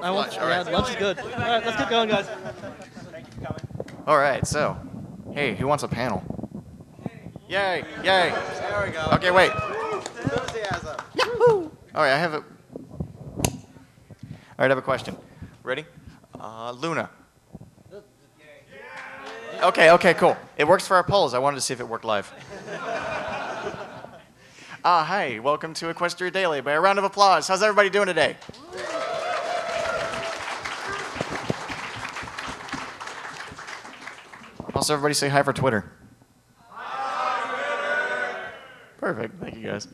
lunch. All right. Lunch is good. All right, let's get going, guys. Thank you for coming. All right, so, hey, who wants a panel? Yay, yay. There we go. Okay, wait. Enthusiasm. Yahoo! All right, I have I have a question. Ready? Luna. Okay, cool. It works for our polls. I wanted to see if it worked live. Hi, welcome to Equestria Daily. By a round of applause. How's everybody doing today? Also, everybody say hi for Twitter. Perfect. Thank you, guys.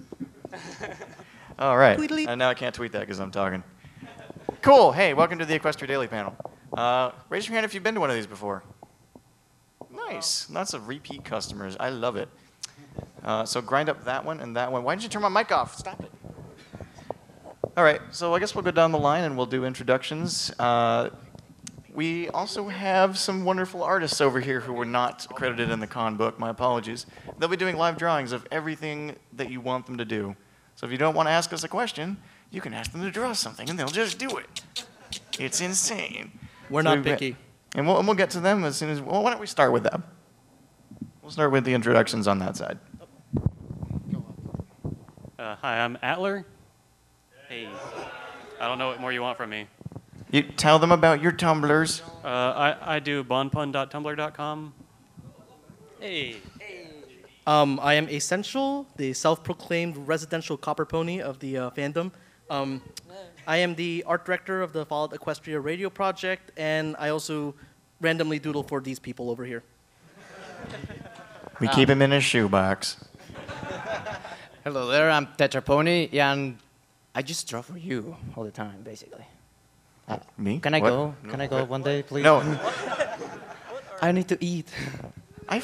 All right. And now I can't tweet that because I'm talking. Cool. Hey, welcome to the Equestria Daily panel. Raise your hand if you've been to one of these before. Nice. Lots of repeat customers. I love it. So grind up that one and that one. Why didn't you turn my mic off? Stop it. All right. So I guess we'll go down the line and we'll do introductions. We also have some wonderful artists over here who were not accredited in the con book. My apologies. They'll be doing live drawings of everything that you want them to do. So if you don't want to ask us a question, you can ask them to draw something, and they'll just do it. It's insane. We're not picky. And we'll get to them as soon as... Well, why don't we start with them? We'll start with the introductions on that side. Hi, I'm Atler. Hey, I don't know what more you want from me. You tell them about your tumblers. I do bonpun.tumblr.com. Hey. I am Essential, the self-proclaimed residential copper pony of the fandom. I am the art director of the Followed Equestria radio project, and I also randomly doodle for these people over here. We keep him in his shoebox. Hello there, I'm Tetrapony, and I just draw for you all the time, basically. Me? Can I What? go? Can I go one day, please? No. I need to eat. I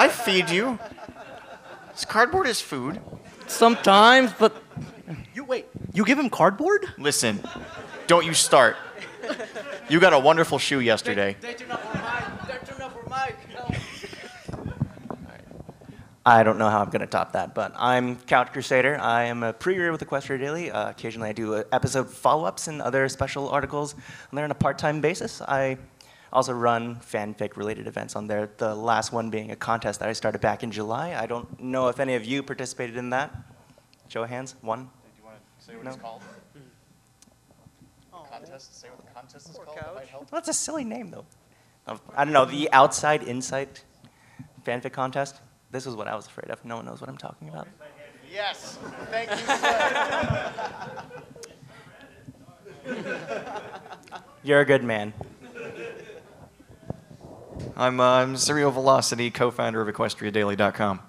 feed you. This cardboard is food. Sometimes, but... You give him cardboard? Listen, don't you start. You got a wonderful shoe yesterday. They turn up for Mike. They turn up for Mike. I don't know how I'm going to top that, but I'm Couch Crusader. I am a pre-reader with Equestria Daily. Occasionally I do episode follow-ups and other special articles on there on a part-time basis. I also run fanfic-related events on there, the last one being a contest that I started back in July. I don't know if any of you participated in that. Show of hands. One? Do you want to say what it's called? Contest? Say what the contest is called? That might help. Well, that's a silly name, though. I don't know, the Outside Insight fanfic contest. This is what I was afraid of. No one knows what I'm talking about. Yes. Thank you, sir. You're a good man. I'm Serial Velocity, co-founder of EquestriaDaily.com.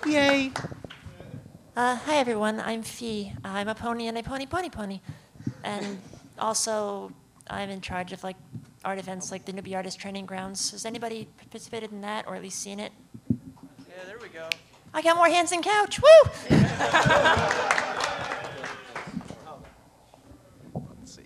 Yay. Hi everyone, I'm Fee. I'm a pony and a pony. And also, I'm in charge of like art events like the Newbie Artist Training Grounds. Has anybody participated in that or at least seen it? Yeah, there we go. I got more hands than Couch, woo! Let's see.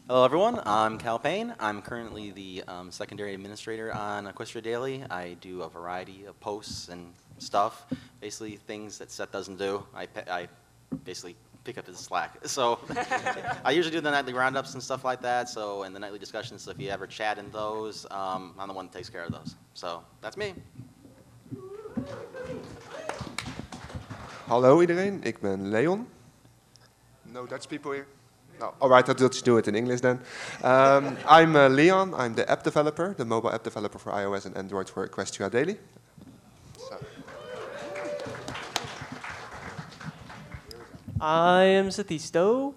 Hello everyone, I'm Cal Payne. I'm currently the secondary administrator on Equestria Daily. I do a variety of posts and stuff, basically things that Seth doesn't do. I basically pick up his slack. So I usually do the nightly roundups and stuff like that, so, and the nightly discussions, so if you ever chat in those, I'm the one that takes care of those. So that's me. Hallo iedereen, ik ben Leon. No Dutch people here? No. All right, I'll just do it in English then. I'm Leon. I'm the app developer, the mobile app developer for iOS and Android for Equestria Daily. I am Sathisto.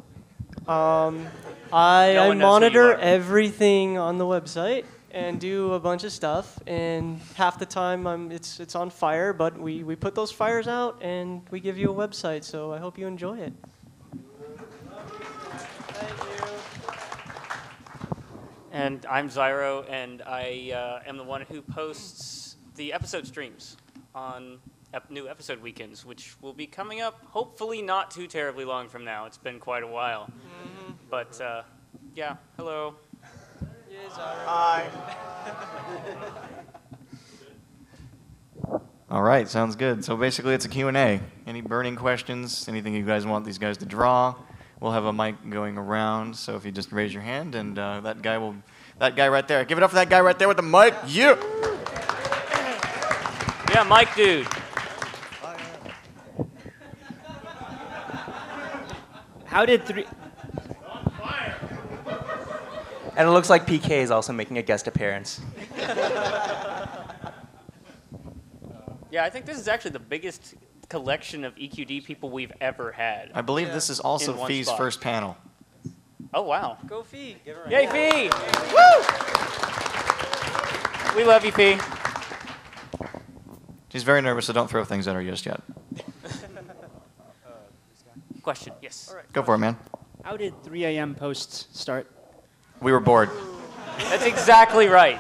I monitor everything on the website and do a bunch of stuff. And half the time it's on fire, but we put those fires out and we give you a website. So I hope you enjoy it. Thank you. And I'm Zyro, and I am the one who posts the episode streams on new episode weekends, which will be coming up hopefully not too terribly long from now. It's been quite a while. Mm-hmm. But yeah, hello. Yes, hi. All right, sounds good. So basically it's a Q&A. Any burning questions, anything you guys want these guys to draw, We'll have a mic going around, so if you just raise your hand, and that guy right there. Give it up for that guy right there with the mic. Yeah. Yeah, mic dude. How did three? And it looks like PK is also making a guest appearance. Yeah, I think this is actually the biggest collection of EQD people we've ever had. I believe this is also In one Fee's spot. first panel. Oh, wow. Go Fee. Give her a Yay, hand. Fee! Woo! We love you, Fee. She's very nervous, so don't throw things at her just yet. Question, yes. All right. Go for it, man. How did 3 a.m. posts start? We were bored. That's exactly right.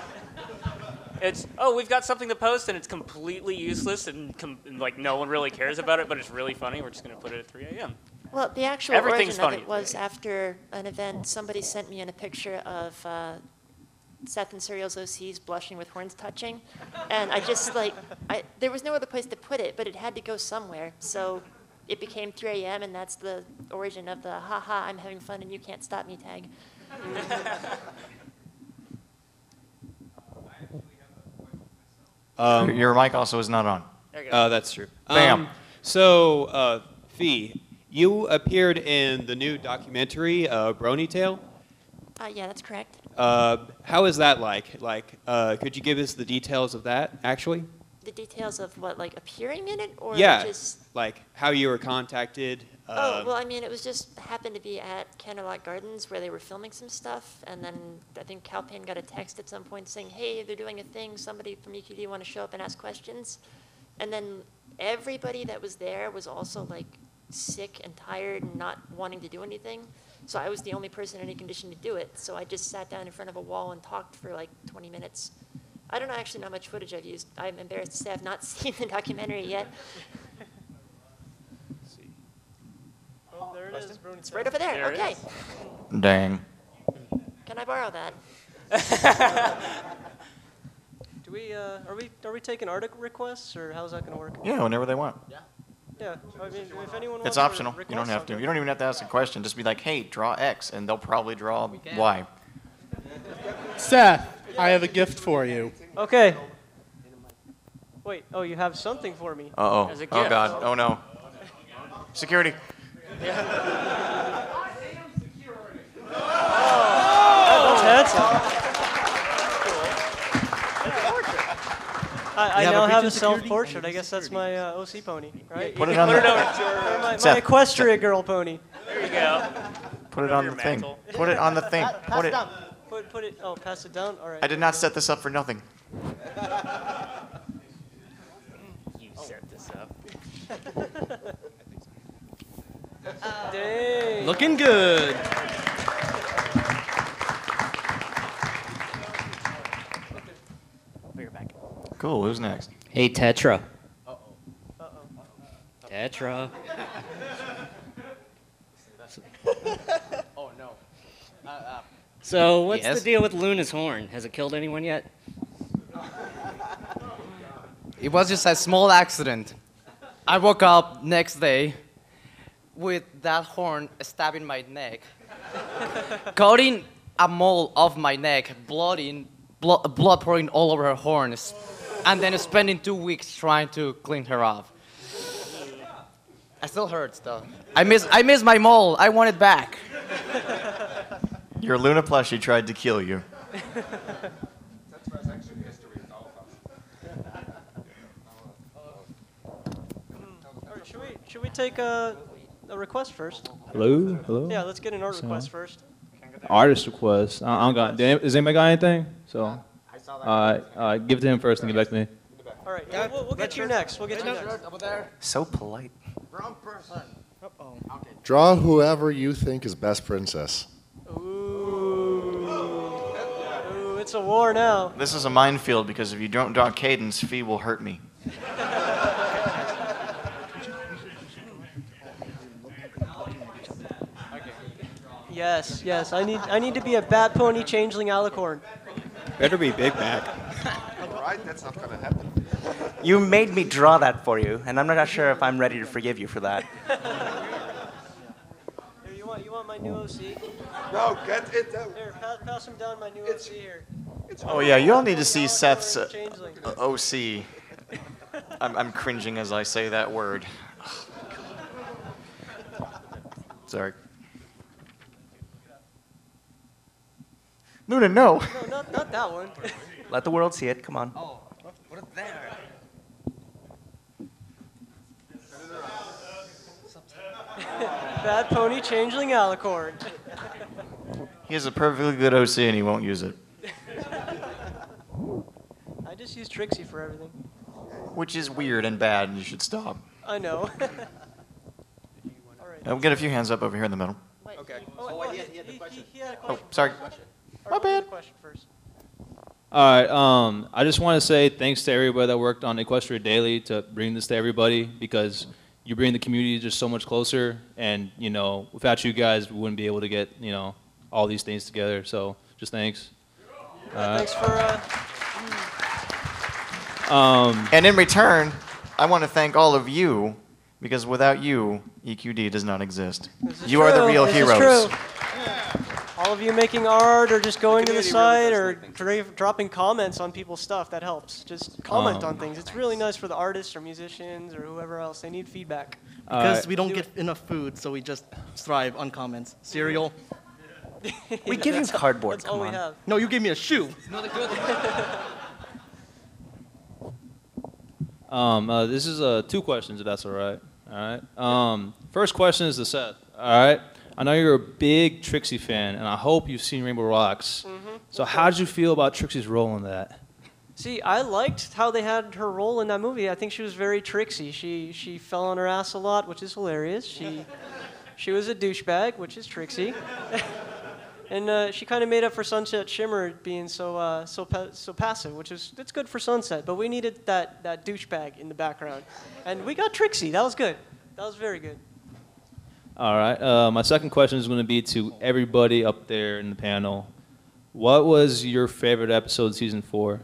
It's, oh, we've got something to post, and it's completely useless, and like no one really cares about it, but it's really funny. We're just going to put it at 3 a.m. Well, the actual Everything's origin of funny. it was after an event. Somebody sent me in a picture of Seth and Serial's OCs blushing with horns touching, and I just there was no other place to put it, but it had to go somewhere. So it became 3 a.m., and that's the origin of the "haha, I'm having fun and you can't stop me" tag. Your mic also is not on. There you go. That's true. Bam. Fee, you appeared in the new documentary, Brony Tale. Yeah, that's correct. How is that like? Could you give us the details of that, actually? The details of what, like appearing in it, or Yeah, just? like how you were contacted. Oh, well, I mean, it was just happened to be at Candlelight Gardens where they were filming some stuff, and then I think Calpain got a text at some point saying, hey, they're doing a thing, somebody from EQD want to show up and ask questions. And then everybody that was there was also like sick and tired and not wanting to do anything. So I was the only person in any condition to do it. So I just sat down in front of a wall and talked for like 20 minutes. I don't actually know how much footage I've used. I'm embarrassed to say I've not seen the documentary yet. Oh, there it is. Brony It's right over there. There it Okay. is. Dang. Can I borrow that? Do we? Are we taking article requests, or how's that going to work? Yeah, whenever they want. Yeah. I mean, if anyone wants It's to optional. You request don't have to. something. You don't even have to ask a question. Just be like, hey, draw X, and they'll probably draw Y. Seth, I have a gift for you. Okay. Wait. Oh, you have something for me. Uh-oh. As a Oh, gift. God. Oh, no. Security. That's handsome. I You have now a have a picture security? self-portrait. I guess that's my OC pony, right? Put it on the Or my Seth, Equestria girl pony. There you go. Put it on your the thing. mantle. Put it on the thing. Put it. Put it. Oh, pass it down. All right. I did not set this up for nothing. You set this up. Dang. Looking good. We're back. Cool. Who's next? Hey, Tetra. Tetra. Oh, no. So, what's Yes? the deal with Luna's horn? Has it killed anyone yet? It was just a small accident. I woke up next day with that horn stabbing my neck, cutting a mole of my neck, blood pouring all over her horns, and then spending 2 weeks trying to clean her off. It still hurts though. I miss my mole. I want it back. Your Luna plushie tried to kill you. All right, should we take a request first? Hello? Hello? Yeah, let's get an art So- request first. Artist request. I don't got. Does anybody got anything? So, give it to him first and get back to me. All right, we'll get you next. We'll get you next. So polite. Wrong person. Uh-oh. Draw whoever you think is best princess. Ooh, it's a war now. This is a minefield because if you don't draw Cadence, Fee will hurt me. Yes, yes. I need to be a bat pony changeling alicorn. Better be Big Mac. Right, that's not gonna happen. You made me draw that for you, and I'm not sure if I'm ready to forgive you for that. Here, you want my new OC. No, get it down. Here, pass him down my new OC here. Oh yeah, you all need to see Seth's OC. I'm cringing as I say that word. Sorry. Luna, no. No, not that one. Let the world see it. Come on. Oh, what is there? Bad pony changeling alicorn. He has a perfectly good OC and he won't use it. I just use Trixie for everything. Which is weird and bad, and you should stop. I know. We'll get a few hands up over here in the middle. Okay. He had a question. Oh, sorry. My bad. Question first. All right. I just want to say thanks to everybody that worked on Equestria Daily to bring this to everybody, because you bring the community just so much closer. And, you know, without you guys, we wouldn't be able to get, you know, all these things together. So just thanks. Thanks for... And in return, I want to thank all of you, because without you, EQD does not exist. You are the real heroes. All of you making art or just going to the site or dropping comments on people's stuff, that helps. Just comment on things. It's really nice for the artists or musicians or whoever else. They need feedback. Because we don't get enough food, so we just thrive on comments. Cereal. We give you cardboard. That's all we have. No, you gave me a shoe. This is 2 questions, if that's all right. All right. First question is to Seth. All right. I know you're a big Trixie fan, and I hope you've seen Rainbow Rocks. So how did you feel about Trixie's role in that? See, I liked how they had her role in that movie. I think she was very Trixie. She fell on her ass a lot, which is hilarious. She was a douchebag, which is Trixie. And she kind of made up for Sunset Shimmer being so passive, which is it's good for Sunset. But we needed that douchebag in the background, and we got Trixie. That was good. That was very good. All right. My second question is going to be to everybody up there in the panel. What was your favorite episode, season 4?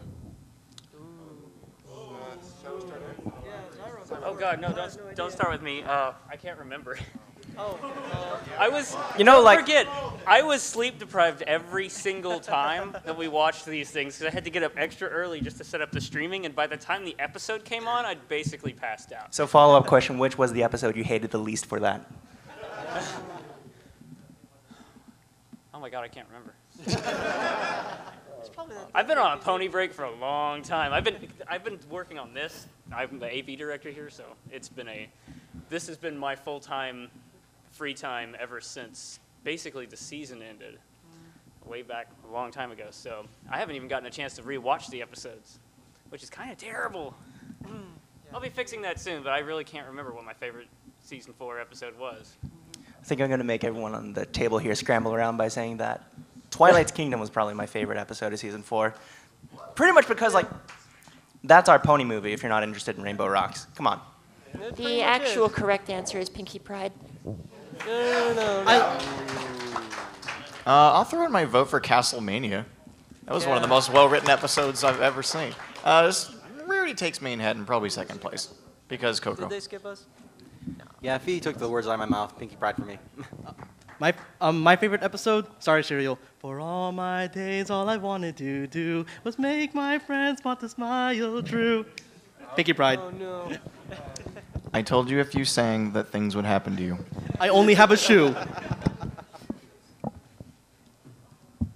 Oh God, no! Don't start with me. I can't remember. I was. Forget. I was sleep deprived every single time that we watched these things because I had to get up extra early just to set up the streaming, and by the time the episode came on, I'd basically passed out. So follow-up question, which was the episode you hated the least for that? Oh my God, I can't remember. I've been on a pony break for a long time. I've been working on this. I'm the AV director here, so this has been my full-time free time ever since basically the season ended, way back a long time ago. So I haven't even gotten a chance to rewatch the episodes, which is kind of terrible. I'll be fixing that soon, but I really can't remember what my favorite season 4 episode was. I think I'm going to make everyone on the table here scramble around by saying that Twilight's Kingdom was probably my favorite episode of season 4. Pretty much because, like, that's our pony movie if you're not interested in Rainbow Rocks. Come on. The actual correct answer is Pinkie Pride. No. I'll throw in my vote for Castlemania. That was one of the most well-written episodes I've ever seen. Rarity takes main head in probably second place because Coco. Did they skip us? Yeah, Fee took the words out of my mouth. Pinkie Pride for me. My favorite episode, sorry, Cereal. For all my days, all I wanted to do was make my friends want to smile true. Pinkie Pride. Oh, no. I told you if you sang that things would happen to you. I only have a shoe.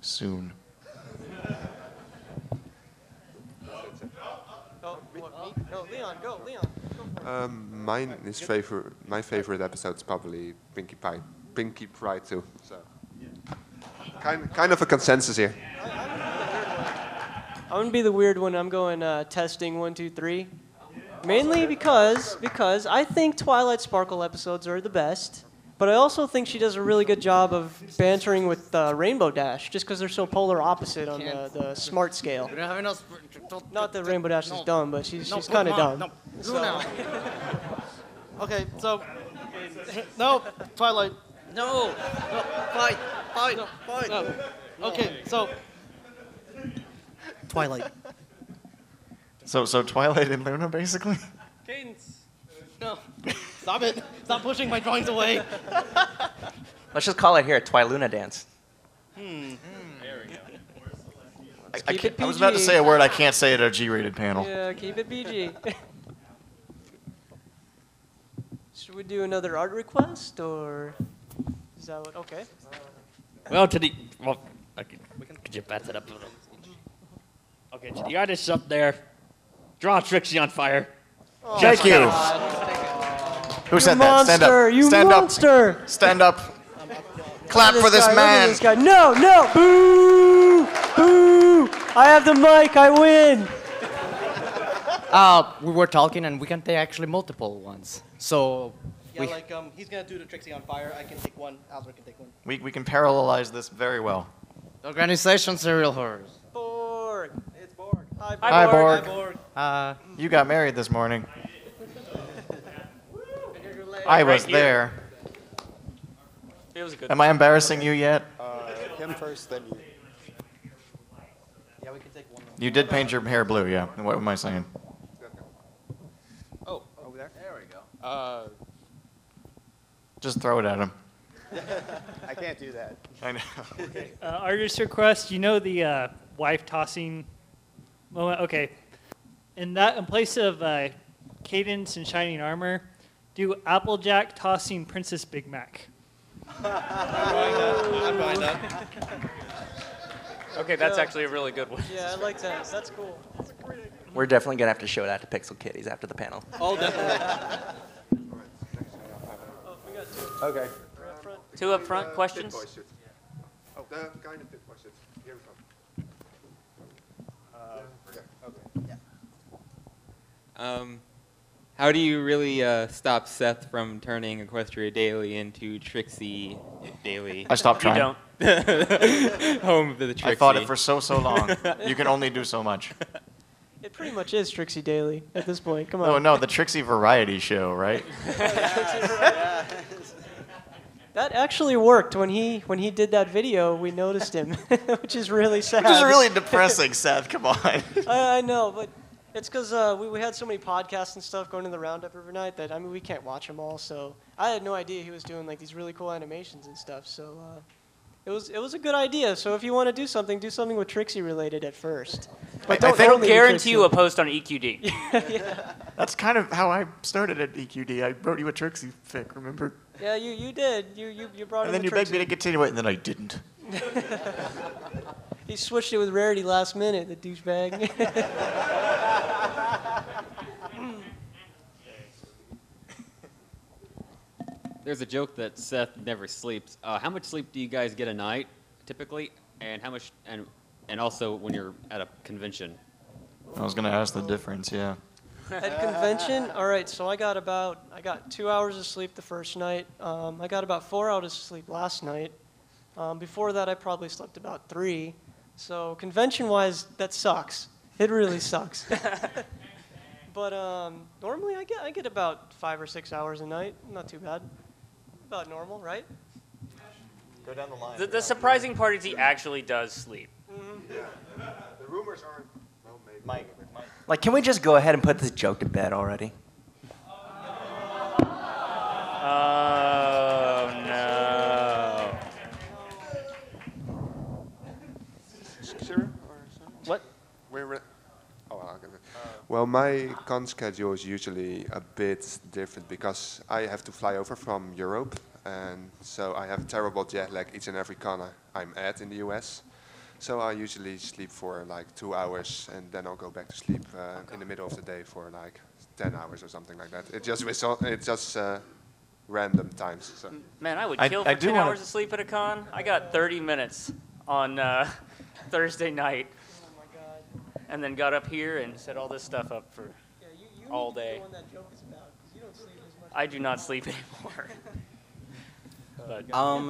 Soon. No, Leon, go, Leon. My favorite episode is probably Pinkie Pride too. So, kind of a consensus here. I'm gonna be the weird one. I'm going testing 1, 2, 3. Mainly because I think Twilight Sparkle episodes are the best, but I also think she does a really good job of bantering with Rainbow Dash, just because they're so polar opposite on the smart scale. We don't have enough. Not that Rainbow Dash is dumb, but she's kind of dumb. No, So. now. Okay, so no Twilight. No, fight. No. Okay, so Twilight. So Twilight and Luna, basically? Cadence. No. Stop it. Stop pushing my drawings away. Let's just call it here, Twiluna Dance. There we go. I was about to say a word I can't say at a G-rated panel. Yeah, keep it PG. Should we do another art request, or is that what? Okay. Well, could you pass it up a little? Okay, to the artists up there, draw Trixie on fire. Oh, thank you. Who said that? Stand up. You Stand monster. up. Stand up. Clap for this man. This guy. No, no. Boo! Boo! I have the mic. I win. We were talking, and we can take actually multiple ones. So. Yeah, he's gonna do the Trixie on fire. I can take one. Albert can take one. We can parallelize this very well. Organization serial horrors. Borg. It's Borg. Hi, Borg. Hi, Borg. Hi, Borg. You got married this morning. I was there. It was a good. Am I embarrassing you yet? Him first, then you. Yeah, we can take one. You did paint your hair blue, yeah. What am I saying? Oh, over there? There we go. Just throw it at him. I can't do that. I know. Okay. Artist request. You know the wife tossing moment. Okay. In place of Cadence and Shining Armor, do Applejack tossing Princess Big Mac. I'm buying that. Okay, that's actually a really good one. Yeah, I like that. That's cool. We're definitely going to have to show that to Pixel Kitties after the panel. Oh, definitely. Okay. Two up front. Questions? Oh, the guy in the pit questions. Here we come. How do you really stop Seth from turning Equestria Daily into Trixie Daily? I stopped trying. You don't. Home of the Trixie. I fought it for so long. You can only do so much. It pretty much is Trixie Daily at this point. Come on. Oh, no, the Trixie Variety Show, right? That actually worked when he did that video. We noticed him, which is really sad. Which is really depressing, Seth. Come on. I know, but it's because we had so many podcasts and stuff going to the roundup every night that we can't watch them all. So I had no idea he was doing like these really cool animations and stuff. So it was a good idea. So if you want to do something with Trixie related at first. But I don't guarantee you a post on EQD. Yeah. That's kind of how I started at EQD. I wrote you a Trixie fic, remember? Yeah, you did. You brought And in then you begged me to continue it, and then I didn't. He switched it with Rarity last minute, the douchebag. There's a joke that Seth never sleeps. How much sleep do you guys get a night, typically? And how much, and also when you're at a convention? I was going to ask the difference, yeah. At convention, all right. So I got 2 hours of sleep the first night. I got about 4 hours of sleep last night. Before that, I probably slept about 3. So convention-wise, that sucks. It really sucks. But normally, I get about 5 or 6 hours a night. Not too bad. About normal, right? Go down the line. The surprising part is he actually does sleep. Yeah. The rumors aren't. Well, maybe. Mike. Like, can we just go ahead and put this joke to bed already? Oh, no. What? Well, my con schedule is usually a bit different because I have to fly over from Europe, and so I have terrible jet lag each and every con I'm at in the US. So I usually sleep for like 2 hours, and then I'll go back to sleep in the middle of the day for like 10 hours or something like that. It's just random times. So. Man, I would kill for 10 hours of sleep at a con. I got 30 minutes on Thursday night. Oh my God. And then got up here and set all this stuff up for all day. What that joke is about, 'cause you don't sleep as much. I do not sleep anymore.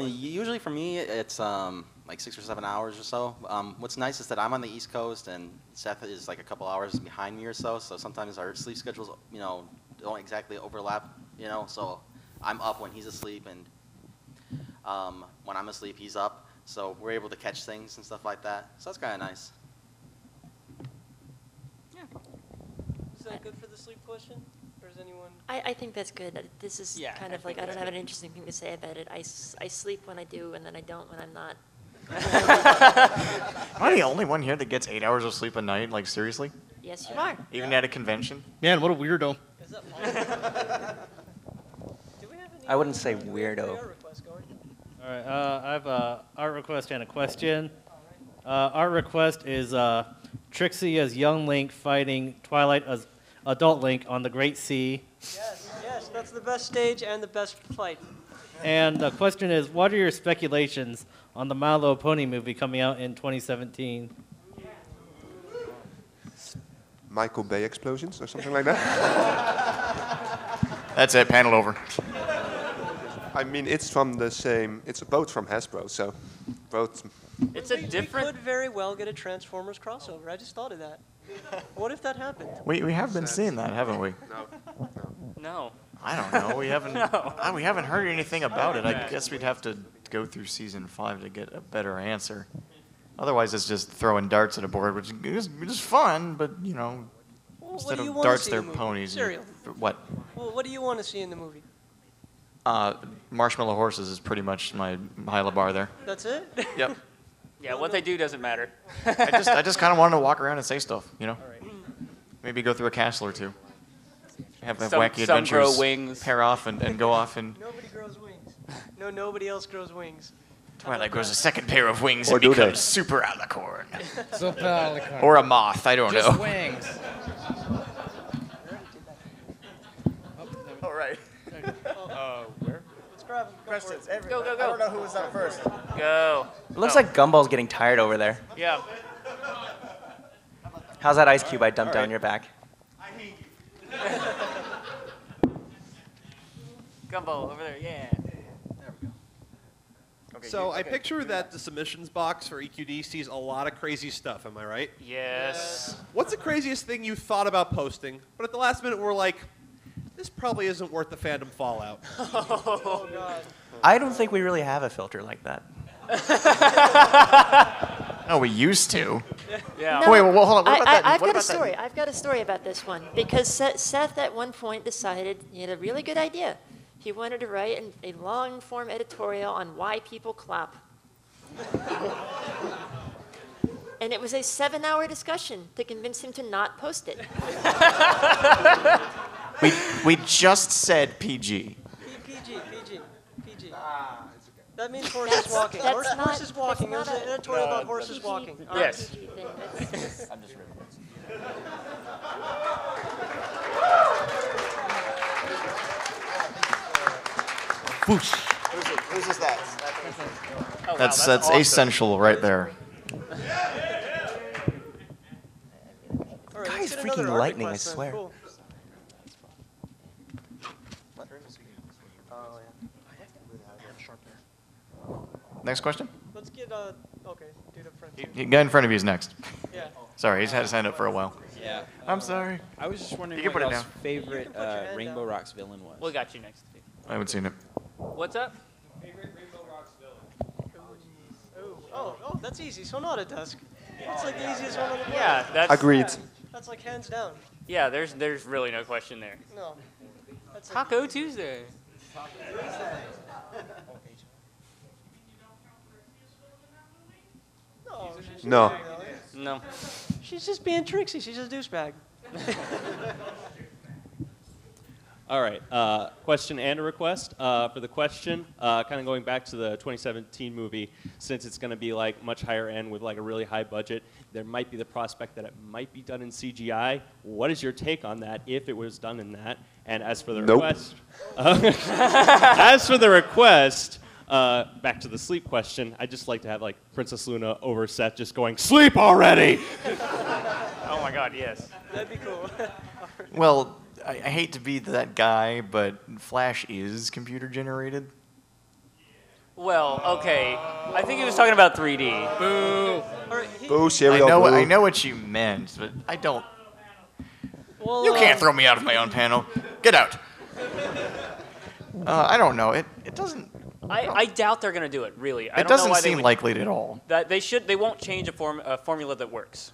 Usually for me, it's like 6 or 7 hours or so. What's nice is that I'm on the East Coast and Seth is like a couple hours behind me or so. So sometimes our sleep schedules, don't exactly overlap. So I'm up when he's asleep, and when I'm asleep, he's up. So we're able to catch things and stuff like that. So that's kind of nice. Is that good for the sleep question? Or is anyone? I think that's good. This is kind of like, I don't have an interesting thing to say about it. I sleep when I do, and then I don't when I'm not. Am I the only one here that gets 8 hours of sleep a night? Like, seriously? Yes, you are. Even at a convention? Man, what a weirdo. I wouldn't say weirdo. All right, I have a art request and a question. Art request is Trixie as young Link fighting Twilight as adult Link on the Great Sea. Yes, that's the best stage and the best fight. And the question is, what are your speculations on the My Little Pony movie coming out in 2017? Michael Bay explosions or something like that? That's it, panel over. I mean, it's from the same, it's both from Hasbro, so both. We could very well get a Transformers crossover. I just thought of that. What if that happened? We have been seeing that, haven't we? No. I don't know. We haven't we haven't heard anything about it. I guess we'd have to go through season 5 to get a better answer. Otherwise, it's just throwing darts at a board, which is fun, but you know, instead of darts, they're ponies. Serial. What? Well, what do you want to see in the movie? Marshmallow horses is pretty much my high bar there. That's it? Yep. Yeah, what they do doesn't matter. I just kind of wanted to walk around and say stuff, you know. Maybe go through a castle or two. Have wacky some adventures. grow wings. Pair off and go off and. Nobody grows wings. No, nobody else grows wings. Twilight grows a second pair of wings Or and do they? becomes super alicorn. Super alicorn. Or a moth, I don't Just know. wings. All right. Where? Let's grab them. Questions. Go, go, go. I don't know who was up first. Go. It looks like Gumball's getting tired over there. Yeah. How's that ice cube I dumped down your back? Gumbo over there, yeah. So I picture that the submissions box for EQD sees a lot of crazy stuff, am I right? Yes. What's the craziest thing you thought about posting, but at the last minute we're like, this probably isn't worth the fandom fallout? Oh, God. I don't think we really have a filter like that. No, we used to. Yeah. No, Wait, well, hold on. What about that? I've What got a about that? story. I've got a story about this one because Seth at one point decided he had a really good idea. He wanted to write a long-form editorial on why people clap. And it was a 7-hour discussion to convince him to not post it. We just said PG. PG. That means horses walking. Horses walking. There's an editorial about horses walking. Yes. I'm just ripping this. Whoosh. Whose is that? Oh, wow, That's awesome. essential right there. All right, Guy's let's get freaking another art lightning, I request then. swear. Cool. Next question? Let's get okay, dude up front. The guy in front of you is next. Yeah. Sorry, he's had his hand up for a while. Yeah. I'm sorry. I was just wondering You can what put it y'all's down. favorite put your hand Rainbow down. Rocks villain was. We got you next. I haven't seen it. What's up? Oh, that's easy. Sonata Dusk. That's like the easiest one on the planet. Yeah, that's Agreed. That's like hands down. Yeah, there's really no question there. No. That's like, Taco Tuesday. no. She's No. not really. No. She's just being tricksy. She's just a douchebag. All right, question and a request. For the question, kind of going back to the 2017 movie, since it's going to be like much higher end with like a really high budget, there might be the prospect that it might be done in CGI. What is your take on that if it was done in that? And as for the Nope. request, as for the request, back to the sleep question, I'd just like to have like Princess Luna over set just going, sleep already! Oh my God, yes. That'd be cool. Well, I hate to be that guy, but Flash is computer generated. Well, okay. I think he was talking about 3D. Boo. Boo, cereal, boo. I know what you meant, but I don't. Well, You can't throw me out of my own panel. Get out. I don't know. It doesn't. I doubt they're gonna do it. Really. I It don't know doesn't why seem they would, likely at all. That they won't change a formula that works.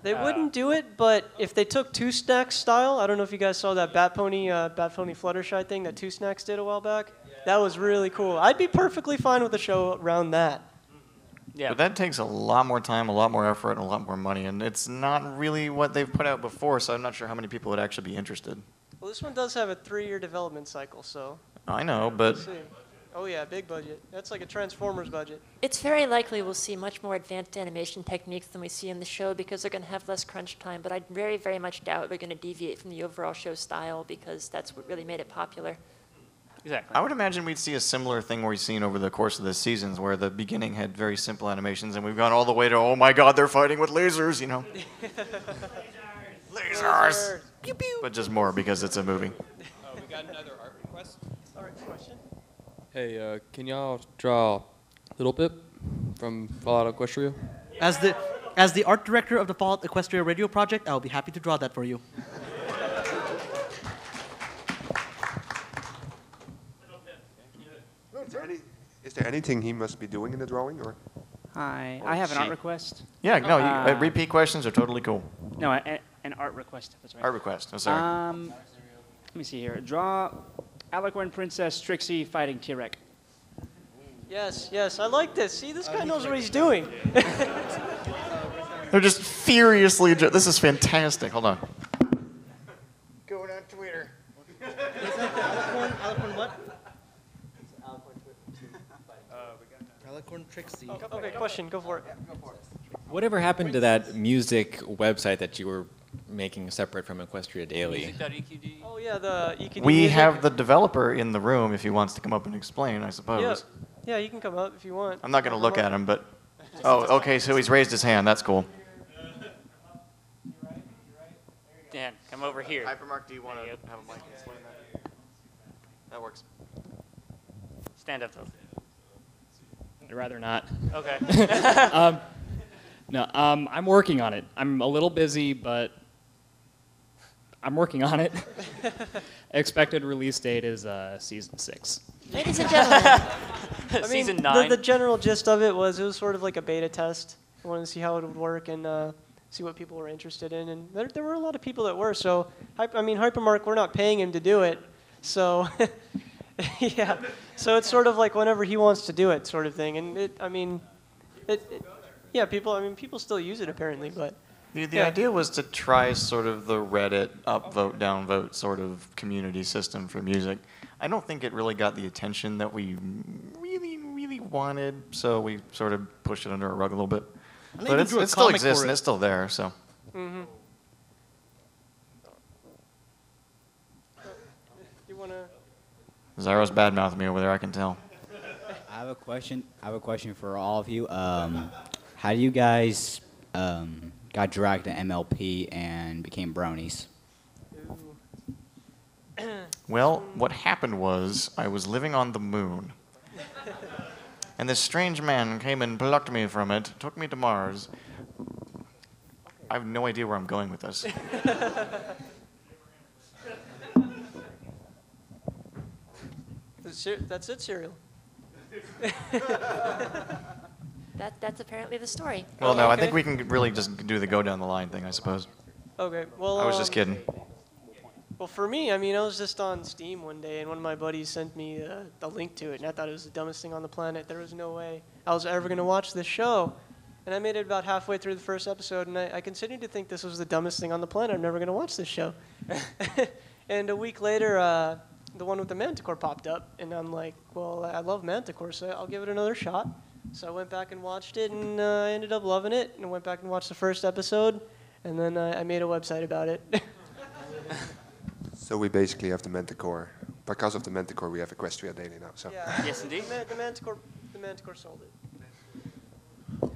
They wouldn't do it, but if they took Two Snacks style, I don't know if you guys saw that Bat Pony Fluttershy thing that Two Snacks did a while back. That was really cool. I'd be perfectly fine with a show around that. Yeah. But that takes a lot more time, a lot more effort, and a lot more money, and it's not really what they've put out before, so I'm not sure how many people would actually be interested. Well, this one does have a 3-year development cycle, so. I know, but We'll see. Oh yeah, big budget. That's like a Transformers budget. It's very likely we'll see much more advanced animation techniques than we see in the show because they're going to have less crunch time, but I very, very much doubt they're going to deviate from the overall show style because that's what really made it popular. Exactly. I would imagine we'd see a similar thing we've seen over the course of the seasons, where the beginning had very simple animations, and we've gone all the way to, oh my god, they're fighting with lasers, you know. Lasers! Pew pew! But just more because it's a movie. We got another art request. All right, question. Hey, can y'all draw Little Pip from Fallout Equestria? As the art director of the Fallout Equestria Radio Project, I'll be happy to draw that for you. Is there anything he must be doing in the drawing, or? Hi, I have an art request. Yeah, no, repeat questions are totally cool. No, an art request, if that's right. Art request, I'm sorry. Let me see here. Draw Alicorn Princess Trixie fighting T-Rex. Yes, yes, I like this. See, this guy knows what he's doing. They're just furiously, this is fantastic. Hold on. Going on Twitter. Alicorn what? Alicorn Trixie. Okay, question, go for it. Whatever happened to that music website that you were making separate from Equestria Daily? Music.eqd. Oh yeah, the EQD We music. have the developer in the room if he wants to come up and explain, I suppose. Yeah, you can come up if you want. I'm not going to look at him, but... Oh, okay, so he's raised his hand. That's cool. Dan, come over here. Hypermark, do you want to have a mic explain that? That works. Stand up, though. I'd rather not. Okay. No, I'm working on it. I'm a little busy, but I'm working on it. Expected release date is season 6. Ladies and gentlemen. I mean, Season 9. The general gist of it was sort of like a beta test. I wanted to see how it would work and see what people were interested in. And there were a lot of people that were. So, Hypermark, we're not paying him to do it. So, yeah. So it's sort of like whenever he wants to do it sort of thing. And yeah, people still use it apparently, but. The idea was to try sort of the Reddit upvote, downvote sort of community system for music. I don't think it really got the attention that we really wanted, so we sort of pushed it under a rug a little bit. But it still exists and it's still there, so. Mm-hmm. You wanna? Zyro's bad-mouthing me over there, I can tell. I have a question for all of you. How do you guys got dragged to MLP and became bronies? Well, what happened was I was living on the moon. And this strange man came and plucked me from it, took me to Mars. I have no idea where I'm going with this. That's it, Serial. That's apparently the story. Well, no, I think we can really just do the go down the line thing, I suppose. Okay, well. I was just kidding. Well, for me, I was just on Steam one day, and one of my buddies sent me a link to it, and I thought it was the dumbest thing on the planet. There was no way I was ever going to watch this show. And I made it about halfway through the first episode, and I continued to think this was the dumbest thing on the planet. I'm never going to watch this show. And a week later, the one with the Manticore popped up, and I'm like, well, I love Manticore, so I'll give it another shot. So I went back and watched it, and I ended up loving it, and I went back and watched the first episode, and then I made a website about it. So we basically have the Manticore. Because of the Manticore, we have Equestria Daily now. So. Yeah. Yes, indeed. The Manticore sold it.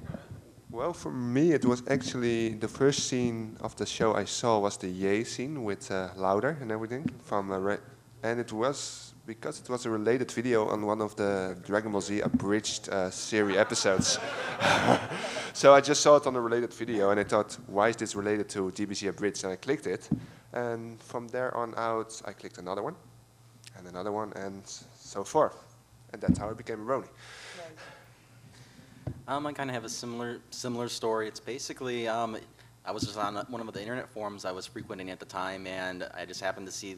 Well, for me, it was actually the first scene of the show I saw was the Yay scene with Louder and everything from and it was because it was a related video on one of the Dragon Ball Z abridged series episodes. So I just saw it on a related video, and I thought, why is this related to DBZ abridged? And I clicked it, and from there on out, I clicked another one, and so forth, and that's how I became a Brony. I kind of have a similar story. It's basically I was just on one of the internet forums I was frequenting at the time, and I just happened to see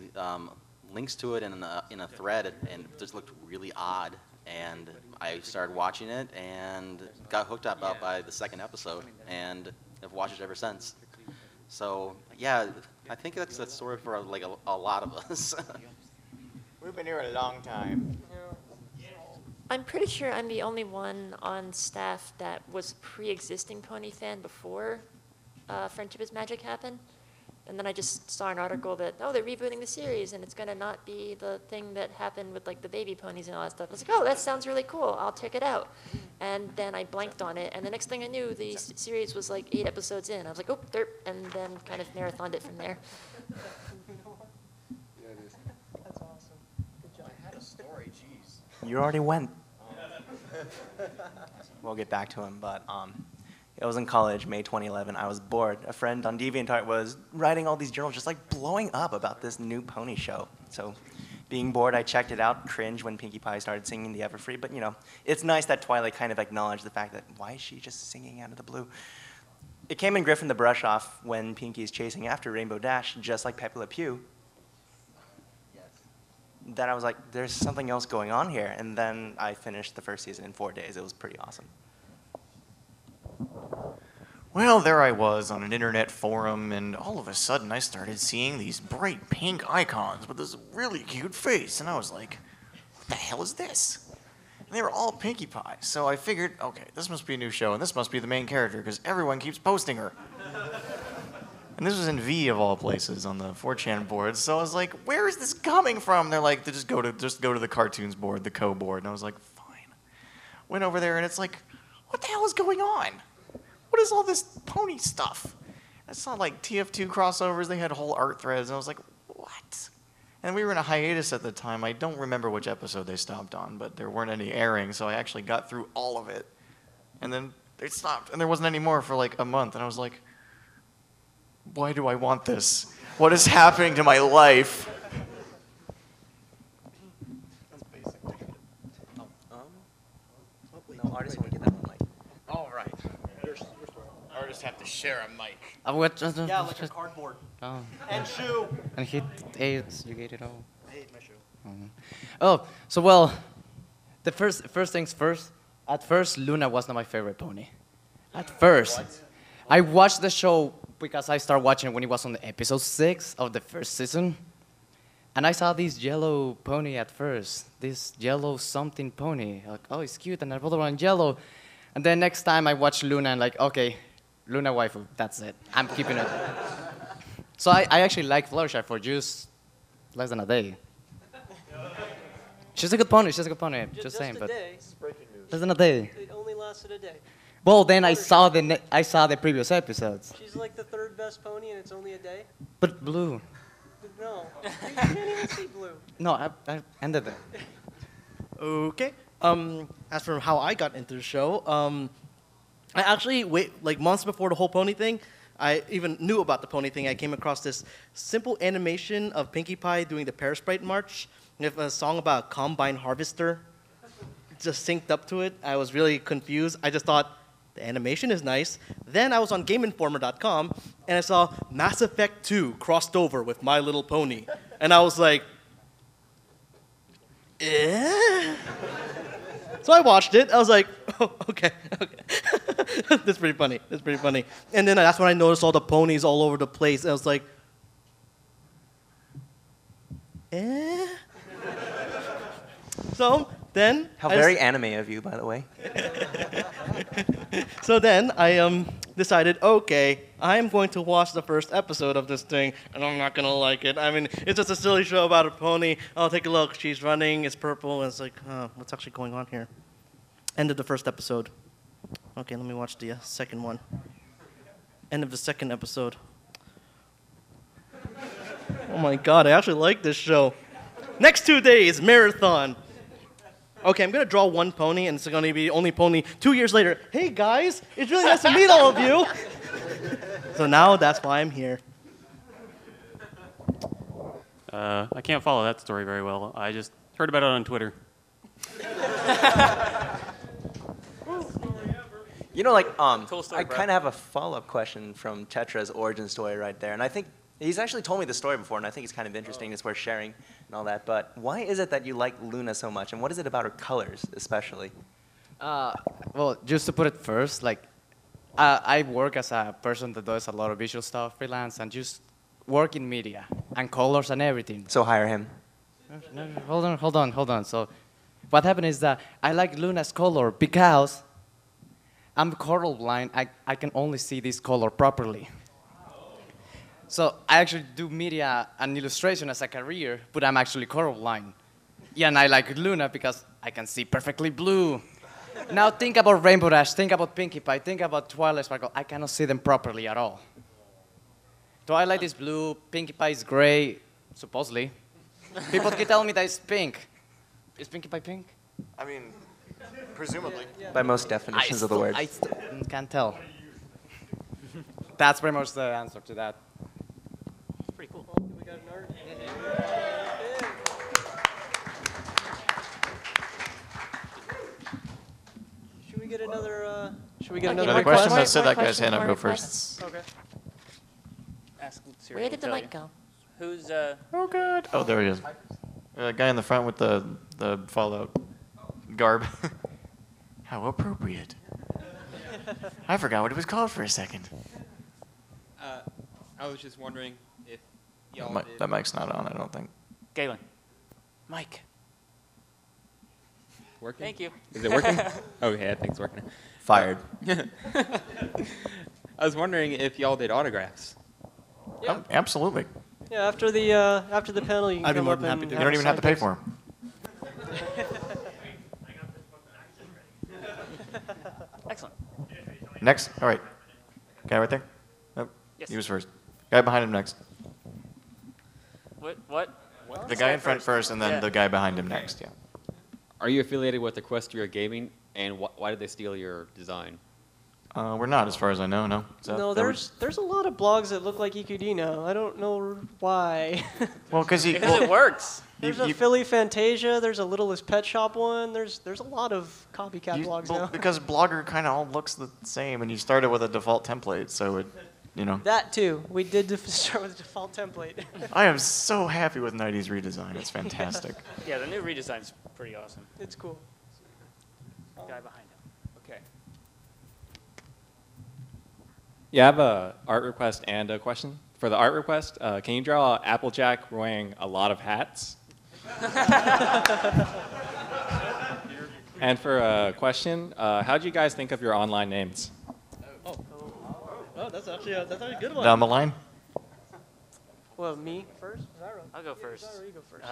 links to it in a thread, and it just looked really odd. And I started watching it and got hooked up by the second episode, and I've watched it ever since. So yeah, I think that's the story for like a lot of us. We've been here a long time. I'm pretty sure I'm the only one on staff that was a pre-existing Pony fan before Friendship is Magic happened. And then I just saw an article that, oh, they're rebooting the series, and it's going to not be the thing that happened with, like, the baby ponies and all that stuff. I was like, oh, that sounds really cool. I'll check it out. And then I blanked on it, and the next thing I knew, the series was, like, 8 episodes in. I was like, oh, derp, and then kind of marathoned it from there. Yeah, it is. That's awesome. Good job. I had a story, jeez. You already went. We'll get back to him, but I was in college, May 2011. I was bored. A friend on DeviantArt was writing all these journals, just like blowing up about this new pony show. So, being bored, I checked it out. Cringe when Pinkie Pie started singing the Everfree, but you know, it's nice that Twilight kind of acknowledged the fact that why is she just singing out of the blue? It came in Griffin the Brush Off when Pinkie's chasing after Rainbow Dash, just like Pepe Le Pew. That I was like, there's something else going on here. And then I finished the first season in 4 days. It was pretty awesome. Well, there I was on an internet forum, and all of a sudden I started seeing these bright pink icons with this really cute face, and I was like, what the hell is this? And they were all Pinkie Pie, so I figured, okay, this must be a new show, and this must be the main character, because everyone keeps posting her. And this was in V of all places on the 4chan boards, so I was like, where is this coming from? They're like, just go to the cartoons board, the co board, and I was like, fine. Went over there, and it's like, what the hell is going on? What is all this pony stuff? I saw like TF2 crossovers, they had whole art threads, and I was like, what? And we were in a hiatus at the time. I don't remember which episode they stopped on, but there weren't any airing, so I actually got through all of it. And then they stopped, and there wasn't any more for like a month, and I was like, why do I want this? What is happening to my life? No, artists want to get that one mic. All right. Artists have to share a mic. Yeah, like a cardboard. Oh. And shoe. And he ate, you ate it all. I ate my shoe. Oh, so well, the first things first. At first, Luna was not my favorite pony. At first. What? I watched the show because I started watching it when it was on the episode 6 of the first season. And I saw this yellow pony at first, this yellow something pony. Like, oh, it's cute, and another one yellow. And then next time I watched Luna, and like, okay, Luna waifu, that's it. I'm keeping it. So I actually like Fluttershy for just less than a day. She's a good pony, just saying, but day. less than a day. It only lasted a day. Well, then I saw the previous episodes. She's like the 3rd best pony, and it's only a day? But blue. No. You can't even see blue. No, I ended it. Okay. As for how I got into the show, I actually like months before the whole pony thing. I even knew about the pony thing. I came across this simple animation of Pinkie Pie doing the Parasprite March with a song about a combine harvester. Just synced up to it. I was really confused. I just thought the animation is nice. Then I was on GameInformer.com and I saw Mass Effect 2 crossed over with My Little Pony, and I was like, eh? So I watched it. I was like, oh, okay. That's pretty funny. And then that's when I noticed all the ponies all over the place. And I was like, eh? So then... How very anime of you, by the way. So then I decided, okay, I'm going to watch the first episode of this thing, and I'm not going to like it. I mean, it's just a silly show about a pony. I'll take a look. She's running. It's purple. And it's like, what's actually going on here? End of the first episode. Okay, let me watch the second one. End of the second episode. Oh my god, I actually like this show. Next 2 days, marathon. Okay, I'm going to draw one pony, and it's going to be the only pony 2 years later. Hey, guys, it's really nice to meet all of you. So now that's why I'm here. I can't follow that story very well. I just heard about it on Twitter. You know, like, Cool story, I bro. kind of have a follow-up question from Tetra's origin story right there, and I think he's actually told me the story before, and I think it's kind of interesting. It's worth sharing and all that. But why is it that you like Luna so much, and what is it about her colors, especially? Well, just to put it first, like, I work as a person that does a lot of visual stuff, freelance, and just work in media and colors and everything. So hire him. No, hold on. So, what happened is that I like Luna's color because I'm colorblind. I can only see this color properly. So I actually do media and illustration as a career, but I'm actually colorblind. Yeah, and I like Luna because I can see perfectly blue. Now think about Rainbow Dash, think about Pinkie Pie, think about Twilight Sparkle. I cannot see them properly at all. Twilight is blue, Pinkie Pie is gray, supposedly. People keep telling me that it's pink. Is Pinkie Pie pink? I mean, presumably. By most definitions of the word. I can't tell. That's pretty much the answer to that. Pretty cool. We got an art. Should we get another? Should we get Another question? Let's set that guy's hand up. Go first. Okay. Ask Siri, Where did the will tell mic you. go? Who's Oh God! Oh, there he is. Guy in the front with the Fallout garb. How appropriate. I forgot what it was called for a second. I was just wondering if y'all did. That mic's not on, I don't think. Galen? Mike. Working? Thank you. Is it working? Okay, I think it's working. Fired. I was wondering if y'all did autographs. Yeah. Absolutely. Yeah, after the panel, you can I'd be come more up than happy and to. You don't even have to pay for them. Excellent. Next. All right. Guy right there. Nope. Yes. He was first. Guy behind him next. What? The guy in front first, and then Yeah. the guy behind him next. Yeah. Are you affiliated with Equestria Gaming, and why did they steal your design? We're not, as far as I know. No. So No, there's a lot of blogs that look like EQD now. I don't know why. Well, because it works. There's a Philly Fantasia. There's a Littlest Pet Shop one. There's a lot of copycat blogs now. Because Blogger kind of all looks the same, and you started with a default template, so it, you know. That too. We did start with a default template. I am so happy with 90s redesign. It's fantastic. Yeah, the new redesign's pretty awesome. It's cool. Guy behind him. Okay. Yeah, I have a art request and a question. For the art request, can you draw Applejack wearing a lot of hats? And for a question, how do you guys think of your online names? Oh, that's actually a good one. Down the line. Well, me first? I'll go first. You go first.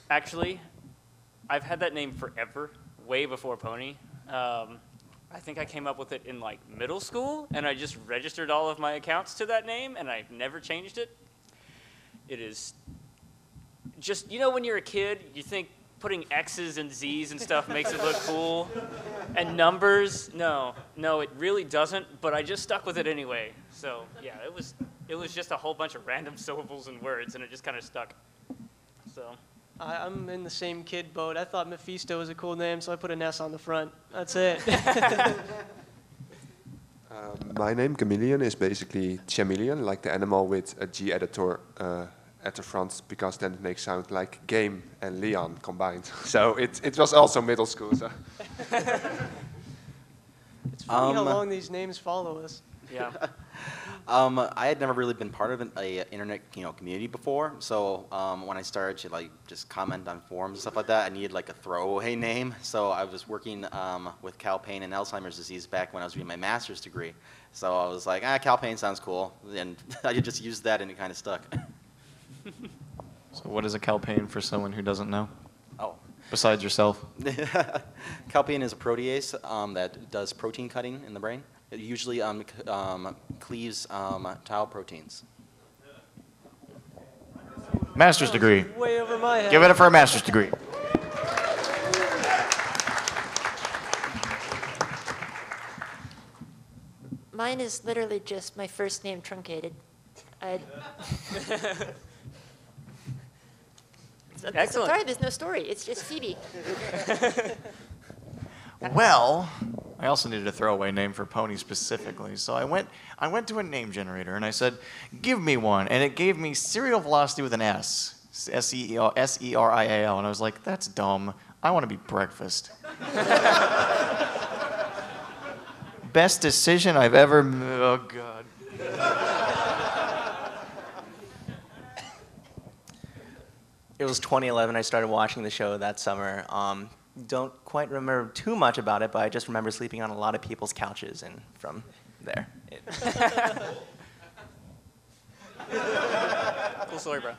Actually, I've had that name forever, way before Pony. I think I came up with it in like middle school, and I just registered all of my accounts to that name, and I've never changed it. It is just, you know, when you're a kid, you think putting X's and Z's and stuff makes it look cool, and numbers. No, it really doesn't. But I just stuck with it anyway. So yeah, it was just a whole bunch of random syllables and words, and it just kind of stuck. So. I'm in the same kid boat. I thought Mephisto was a cool name, so I put an S on the front. That's it. My name, Chameleon, is basically chameleon, like the animal with a G editor at the front, because then it makes sound like game and Leon combined. So it was also middle school. So. It's funny how long these names follow us. Yeah. I had never really been part of an internet community before, so when I started to just comment on forums and stuff like that, I needed like a throwaway name. So I was working with Cal Pain and Alzheimer's disease back when I was doing my master's degree. So I was like, Cal Pain sounds cool, and I just used that, and it kind of stuck. So what is a calpain for someone who doesn't know? Oh. Besides yourself. Calpain is a protease that does protein cutting in the brain. It usually cleaves tau proteins. Master's degree. Way over my head. Give it up for a master's degree. Mine is literally just my first name truncated. Excellent. Sorry, there's no story. It's just Phoebe. Well, I also needed a throwaway name for Pony specifically, so I went to a name generator and I said, "Give me one," and it gave me Serial Velocity with an S, S-E-R-I-A-L, and I was like, "That's dumb. I want to be breakfast." Best decision I've ever. Oh God. It was 2011. I started watching the show that summer. Don't quite remember too much about it, but I just remember sleeping on a lot of people's couches, and from there. Cool story, bro.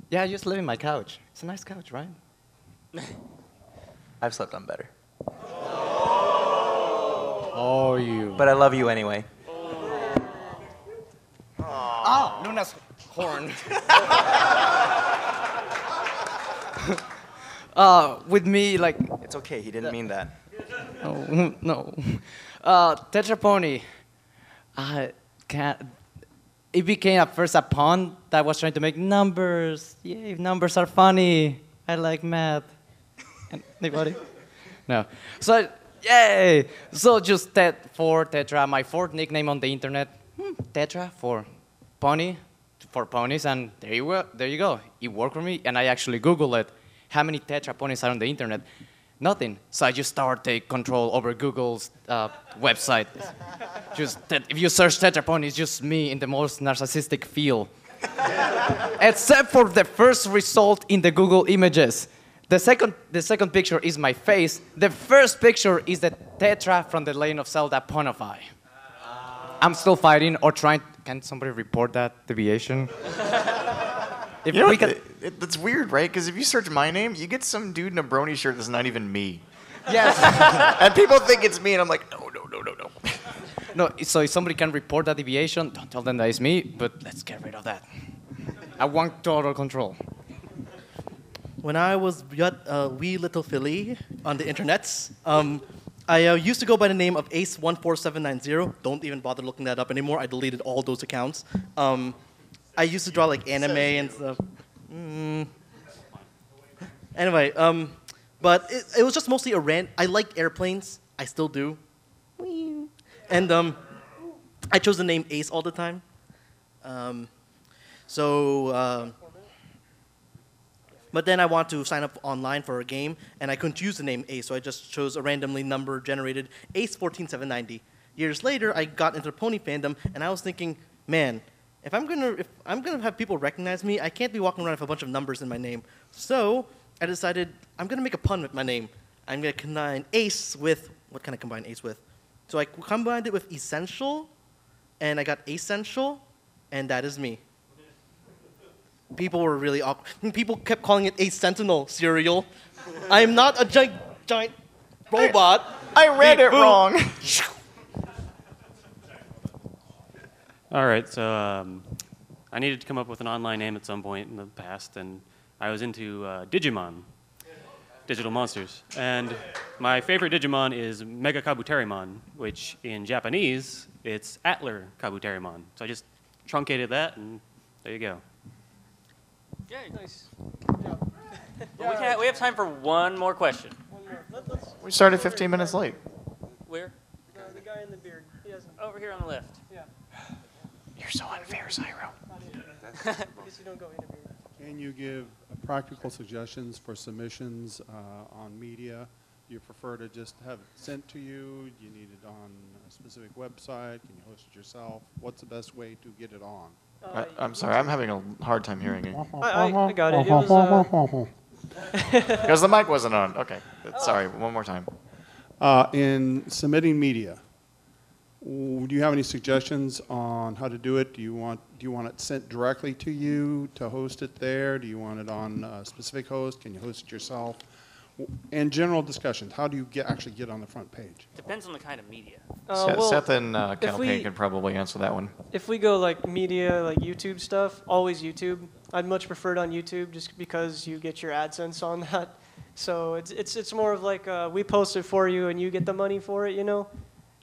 Yeah, I just live in my couch. It's a nice couch, right? I've slept on better. Oh, you. But I love you anyway. Oh, Luna's horn. With me, like... It's okay, he didn't mean that. Oh, no. Tetra Pony. It became at first a pun that was trying to make numbers. Yay, numbers are funny. I like math. Anybody? No. So, yay! So just for Tetra, my fourth nickname on the internet. Tetra for pony, for ponies, and there you go. It worked for me, and I actually Googled it. How many Tetra ponies are on the internet? Nothing. So I just started to take control over Google's website. If you search Tetra Pony, it's just me in the most narcissistic feel. Except for the first result in the Google images. The second picture is my face. The first picture is the Tetra from the Legend of Zelda Ponyville. I'm still fighting or trying. Can somebody report that deviation? You know, that's weird, right? Because if you search my name, you get some dude in a Brony shirt that's not even me. Yes. And people think it's me, and I'm like, no. No, so if somebody can report that deviation, don't tell them that it's me, but let's get rid of that. I want total control. When I was a wee little filly on the internets, I used to go by the name of Ace14790. Don't even bother looking that up anymore. I deleted all those accounts. I used to draw like anime and stuff. Anyway, but it was just mostly I like airplanes. I still do. And I chose the name Ace all the time. But then I want to sign up online for a game, and I couldn't use the name Ace, so I just chose a randomly number-generated Ace14790. Years later, I got into the pony fandom, and I was thinking, man, if I'm gonna have people recognize me, I can't be walking around with a bunch of numbers in my name. So I decided I'm gonna make a pun with my name. I'm gonna combine Ace with what can I combine Ace with? So I combined it with Essential, and I got Essential, and that is me. People were really awkward. People kept calling it a Sentinel cereal. I am not a giant robot. I read it wrong. All right, so I needed to come up with an online name at some point in the past, and I was into Digimon, digital monsters. And my favorite Digimon is Mega Kabuterimon, which in Japanese, it's Atler Kabuterimon. So I just truncated that, and there you go. Yay. Nice. But we have time for one more question. We started 15 minutes late. Where? The guy in the beard. He hasn't. Over here on the left. Yeah. You're so unfair, Zyro. Guess you don't go interview. Can you give practical suggestions for submissions on media? Do you prefer to just have it sent to you? Do you need it on a specific website? Can you host it yourself? What's the best way to get it on? I'm sorry, I'm having a hard time hearing you. I got it. It was, Because the mic wasn't on. Okay, sorry, one more time. In submitting media, do you have any suggestions on how to do it? Do you want it sent directly to you to host it there? Do you want it on a specific host? Can you host it yourself? And general discussions. How do you actually get on the front page? Depends on the kind of media. Seth and Calpain can probably answer that one. If we go like media, like YouTube stuff, always YouTube. I'd much prefer it on YouTube just because you get your AdSense on that. So it's more of like we post it for you and you get the money for it, you know?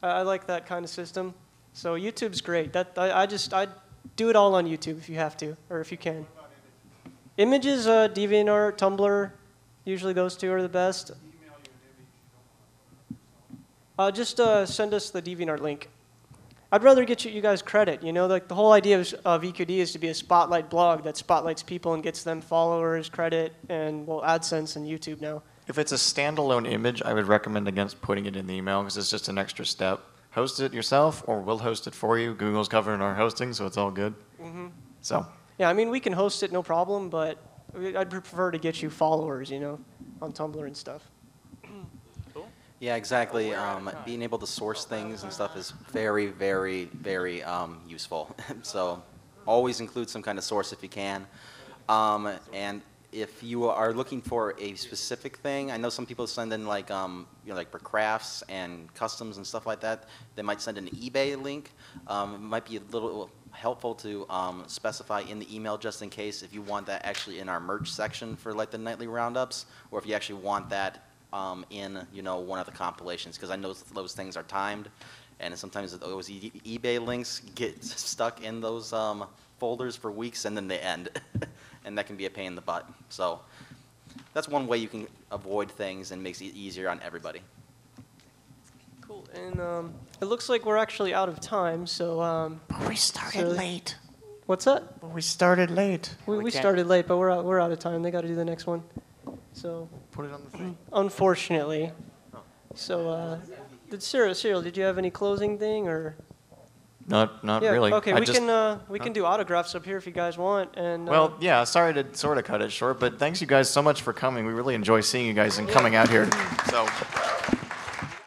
I like that kind of system. So YouTube's great. I'd do it all on YouTube if you have to, or if you can. Images, DeviantArt, Tumblr, Usually those two are the best. Just send us the DeviantArt link. I'd rather get you guys credit. You know, like the whole idea of EQD is to be a spotlight blog that spotlights people and gets them followers, credit, and well, AdSense and YouTube now. If it's a standalone image, I would recommend against putting it in the email because it's just an extra step. Host it yourself, or we'll host it for you. Google's covering our hosting, so it's all good. Mm-hmm. So. Yeah, I mean, we can host it, no problem, but I'd prefer to get you followers, you know, on Tumblr and stuff. Yeah, exactly. Being able to source things and stuff is very, very, very useful. So always include some kind of source if you can. And if you are looking for a specific thing, I know some people send in like, like for crafts and customs and stuff like that. They might send an eBay link. It might be a little helpful to specify in the email just in case if you want that actually in our merch section for like the nightly roundups, or if you actually want that in one of the compilations, because I know those things are timed, and sometimes those eBay links get stuck in those folders for weeks and then they end, and that can be a pain in the butt. So that's one way you can avoid things and makes it easier on everybody. Cool, and it looks like we're actually out of time, so. But we started late. What's that? But we started late. We started late, but we're out of time. They got to do the next one. So put it on the thing. Unfortunately. So Cyril, did you have any closing thing or? Not really. Okay, we can do autographs up here if you guys want. And well, yeah. Sorry to sort of cut it short, but thanks you guys so much for coming. We really enjoy seeing you guys and coming out here. So.